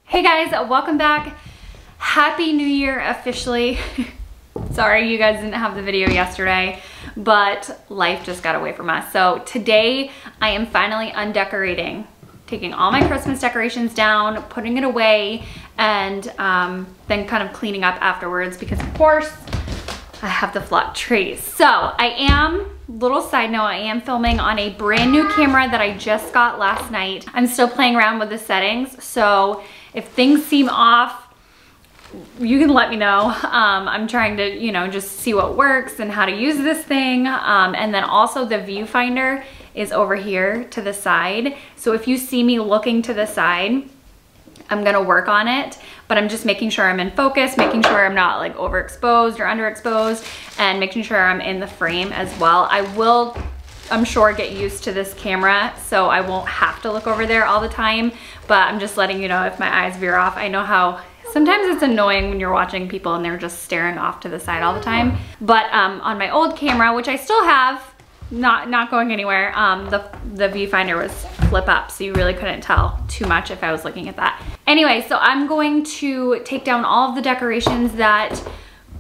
Hey guys, welcome back. Happy New Year officially. Sorry you guys didn't have the video yesterday, but life just got away from us. So today I am finally undecorating, taking all my Christmas decorations down, putting it away, and then kind of cleaning up afterwards because of course I have the flock trees. So I am, little side note, I am filming on a brand new camera that I just got last night. I'm still playing around with the settings, so if things seem off, you can let me know. I'm trying to, you know, just see what works and how to use this thing. And then also the viewfinder is over here to the side. So if you see me looking to the side, I'm gonna work on it, but I'm just making sure I'm in focus, making sure I'm not like overexposed or underexposed, and making sure I'm in the frame as well. I will, I'm sure, get used to this camera, so I won't have to look over there all the time, but I'm just letting you know if my eyes veer off. I know how sometimes it's annoying when you're watching people and they're just staring off to the side all the time. But on my old camera, which I still have, not going anywhere, the viewfinder was flip up, so you really couldn't tell too much if I was looking at that. Anyway, so I'm going to take down all of the decorations that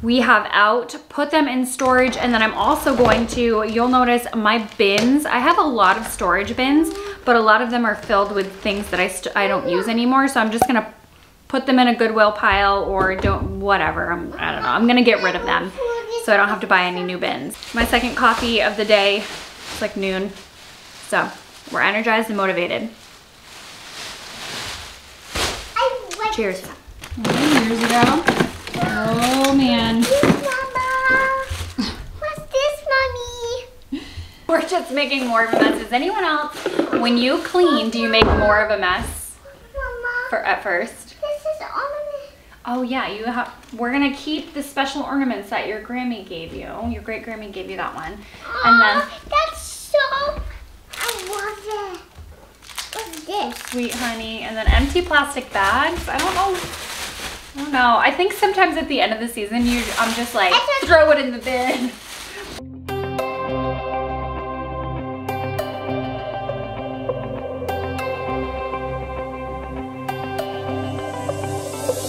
we have out, put them in storage, and then I'm also going to, you'll notice my bins, I have a lot of storage bins, but a lot of them are filled with things that I don't use anymore, so I'm just gonna put them in a Goodwill pile or whatever, I don't know, I'm gonna get rid of them so I don't have to buy any new bins. My second coffee of the day, it's like noon, so we're energized and motivated. Cheers. Years ago. Oh man. Mama. What's this, Mommy? We're just making more of a mess. Does anyone else, when you clean, do you make more of a mess? Mama. At first? This is ornament. Oh yeah, you have. We're gonna keep the special ornaments that your Grammy gave you. Your great Grammy gave you that one. And then that's so. I love it. What's this? Sweet honey, and then empty plastic bags. I don't know. I think sometimes at the end of the season, I'm just like, throw it in the bin.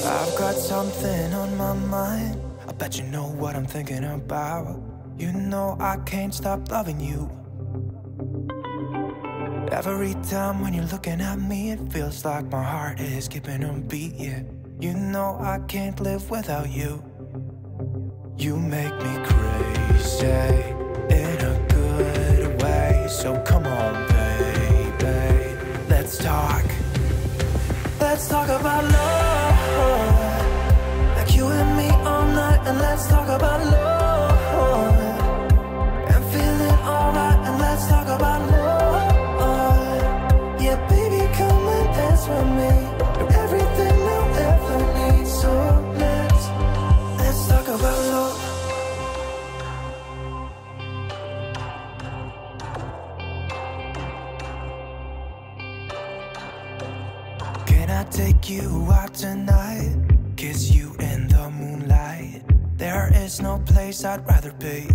I've got something on my mind. I bet you know what I'm thinking about. You know I can't stop loving you. Every time when you're looking at me, it feels like my heart is skipping a beat, yeah. You know I can't live without you. You make me crazy in a good way. So come on, baby, let's talk. Let's talk about love, like you and me all night. And let's talk about love and feeling alright. And let's talk about love. Yeah, baby, come and dance with me. You're everything I'll ever need. So let's talk about love. Can I take you out tonight? Kiss you in the moonlight. There is no place I'd rather be.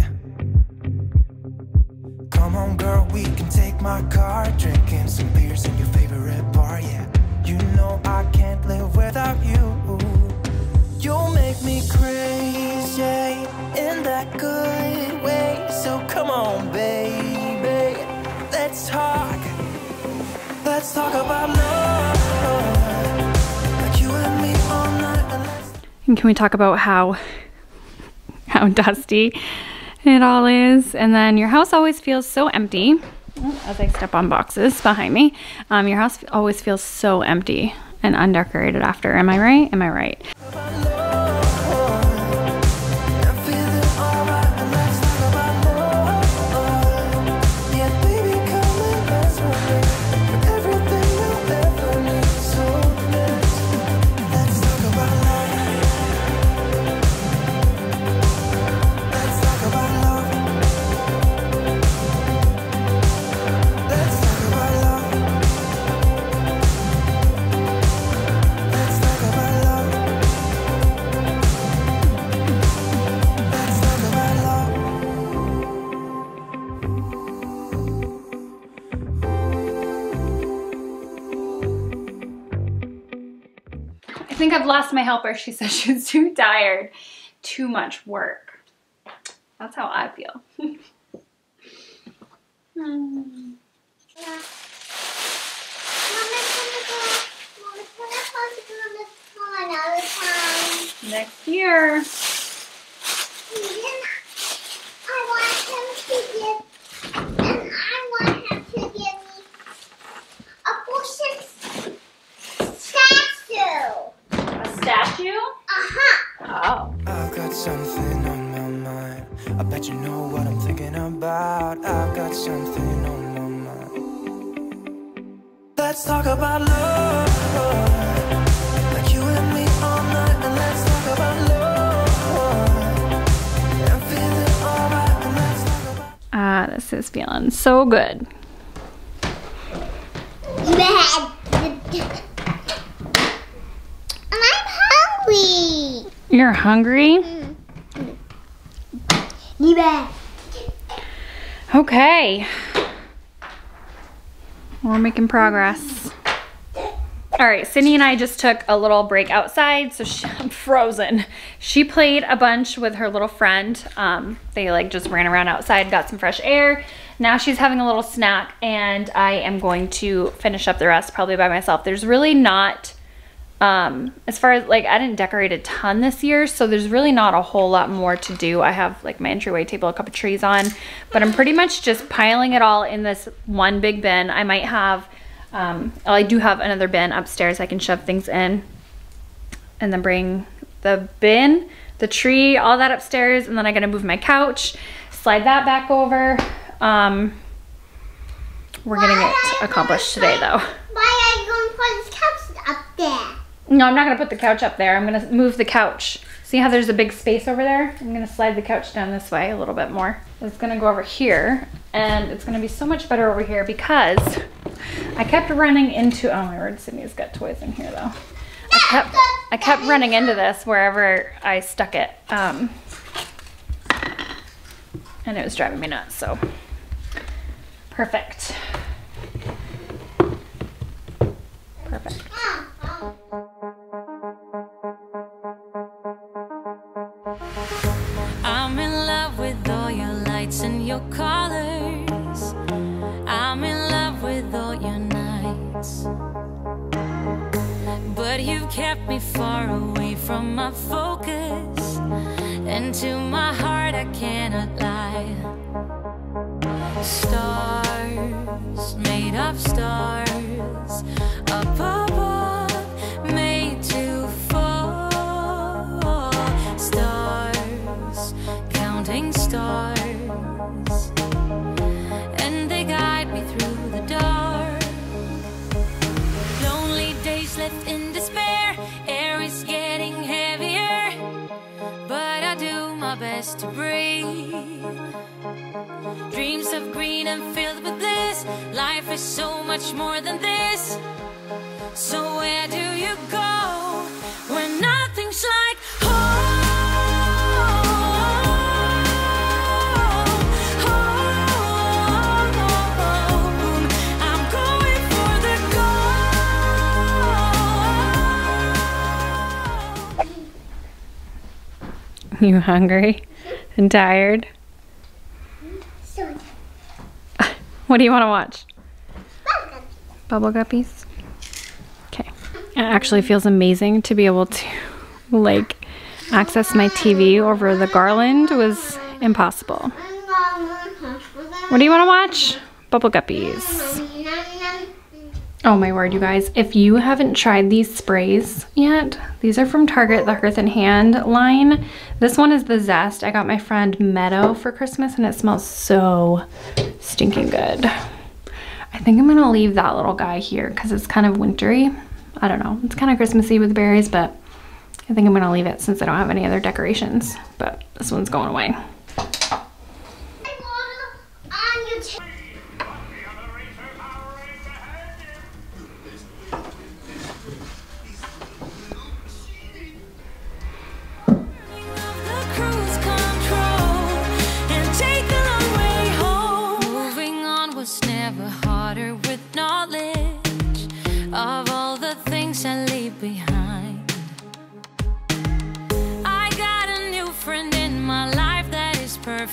Come on, girl, we can take my car, drinking some beers in your favorite bar, yeah. You know I can't live without you. You'll make me crazy in that good way. So come on, baby, let's talk. Let's talk about love, like you and me all night. And can we talk about how dusty it all is? And then your house always feels so empty. As I step on boxes behind me, your house always feels so empty and undecorated after. Am I right? Am I right? think I've lost my helper. She said she was too tired. Too much work. That's how I feel. Next year. Oh. I've got something on my mind. I bet you know what I'm thinking about. I've got something on my mind. Let's talk about love. Like you and me all night. And let's talk about love. I'm feeling alright. And let's talk about This is feeling so good. I'm hungry. You're hungry? Okay. We're making progress. All right, Sydney and I just took a little break outside, so I'm frozen. She played a bunch with her little friend. They like just ran around outside, got some fresh air. Now she's having a little snack, and I am going to finish up the rest probably by myself. There's really not, as far as like, I didn't decorate a ton this year, so there's really not a whole lot more to do. I have like my entryway table, a couple trees on, but I'm pretty much just piling it all in this one big bin. I might have, I do have another bin upstairs I can shove things in, and then bring the bin, the tree, all that upstairs, and then I gotta move my couch, slide that back over. We're getting it accomplished today though. Why are you going to put this couch up there? No, I'm not gonna put the couch up there. I'm gonna move the couch. See how there's a big space over there? I'm gonna slide the couch down this way a little bit more. It's gonna go over here, and it's gonna be so much better over here because I kept running into, oh my word, Sydney's got toys in here though. I kept running into this wherever I stuck it. And it was driving me nuts, so. Perfect. Perfect. I'm in love with all your lights and your colors. I'm in love with all your nights. But you've kept me far away from my focus, and to my heart I cannot lie. Stars, made of stars, up above, made to fall. Stars, counting stars, and they guide me through the dark. Lonely days left in despair, air is getting heavier, but I do my best to breathe. Dreams of green and filled with bliss. Life is so much more than this. So where do you go when nothing's like home? I'm going for the goal. You hungry and tired? What do you want to watch? Bubble Guppies? Okay. It actually feels amazing to be able to like access my TV over the garland. Was impossible. What do you want to watch? Bubble Guppies. Oh my word, you guys. If you haven't tried these sprays yet, these are from Target, the Hearth and Hand line. This one is the Zest. I got my friend Meadow for Christmas, and it smells so stinking good. I think I'm gonna leave that little guy here because it's kind of wintry. I don't know, it's kind of Christmassy with berries, but I think I'm gonna leave it since I don't have any other decorations, but this one's going away. Of all the things I leave behind,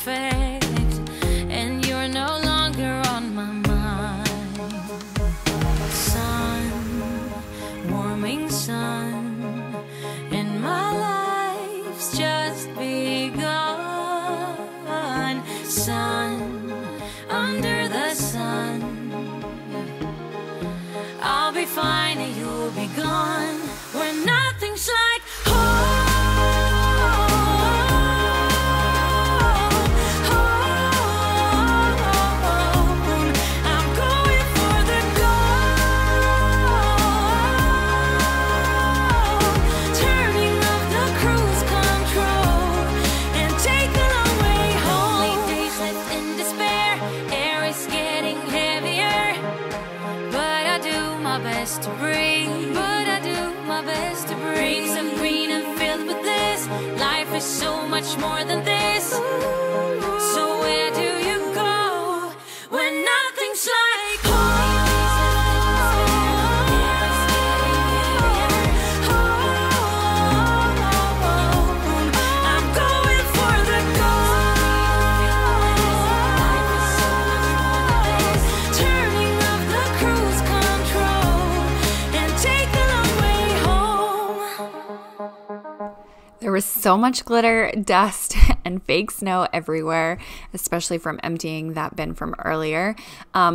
perfect, and you're no longer on my mind. Sun, warming sun, and my life's just begun. Sun, under the sun, I'll be fine and you'll be gone. When nothing's like home. I'm going for the gold. Turning off the cruise control and take the long way home. Late days left in despair, air is getting heavier, but I do my best to breathe. But I do my best to breathe. Dreams of green and filled with bliss. Life is so much more than this. So where do you go when nothing's like home? I'm going for the gold. Turning off the cruise control and take the long way home. There was so much glitter, dust, and fake snow everywhere, especially from emptying that bin from earlier.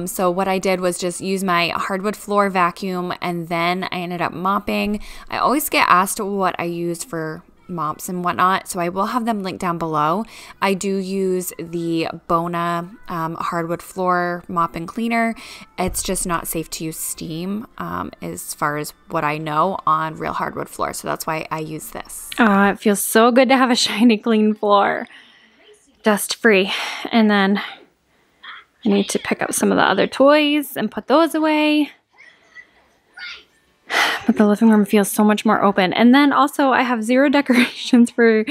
So what I did was just use my hardwood floor vacuum, and then I ended up mopping. I always get asked what I use for mops and whatnot, so I will have them linked down below. I do use the Bona hardwood floor mop and cleaner. It's just not safe to use steam as far as what I know on real hardwood floor, so that's why I use this. It feels so good to have a shiny clean floor, dust free. And then I need to pick up some of the other toys and put those away. But the living room feels so much more open. And then also I have 0 decorations for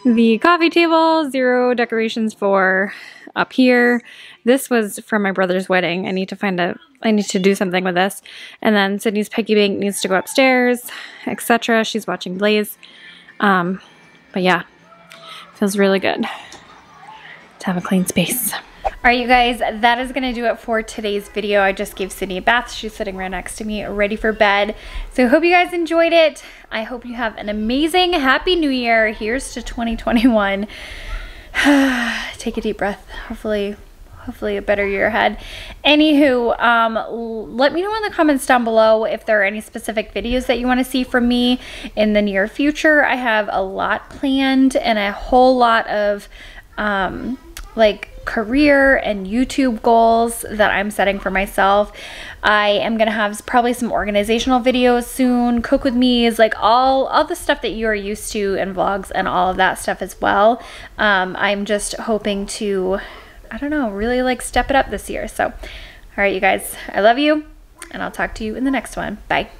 the coffee table, 0 decorations for up here. This was for my brother's wedding. I need to do something with this. And then Sydney's piggy bank needs to go upstairs, etc. She's watching Blaze. But yeah, feels really good to have a clean space. All right, you guys, that is gonna do it for today's video. I just gave Sydney a bath. She's sitting right next to me, ready for bed. So I hope you guys enjoyed it. I hope you have an amazing, happy new year. Here's to 2021. Take a deep breath. Hopefully a better year ahead. Anywho, let me know in the comments down below if there are any specific videos that you want to see from me in the near future. I have a lot planned and a whole lot of like career and YouTube goals that I'm setting for myself. I am gonna have probably some organizational videos soon, cook with me's, like all the stuff that you are used to in vlogs and all of that stuff as well. I'm just hoping to, I don't know, really like step it up this year. So, all right, you guys, I love you, and I'll talk to you in the next one. Bye.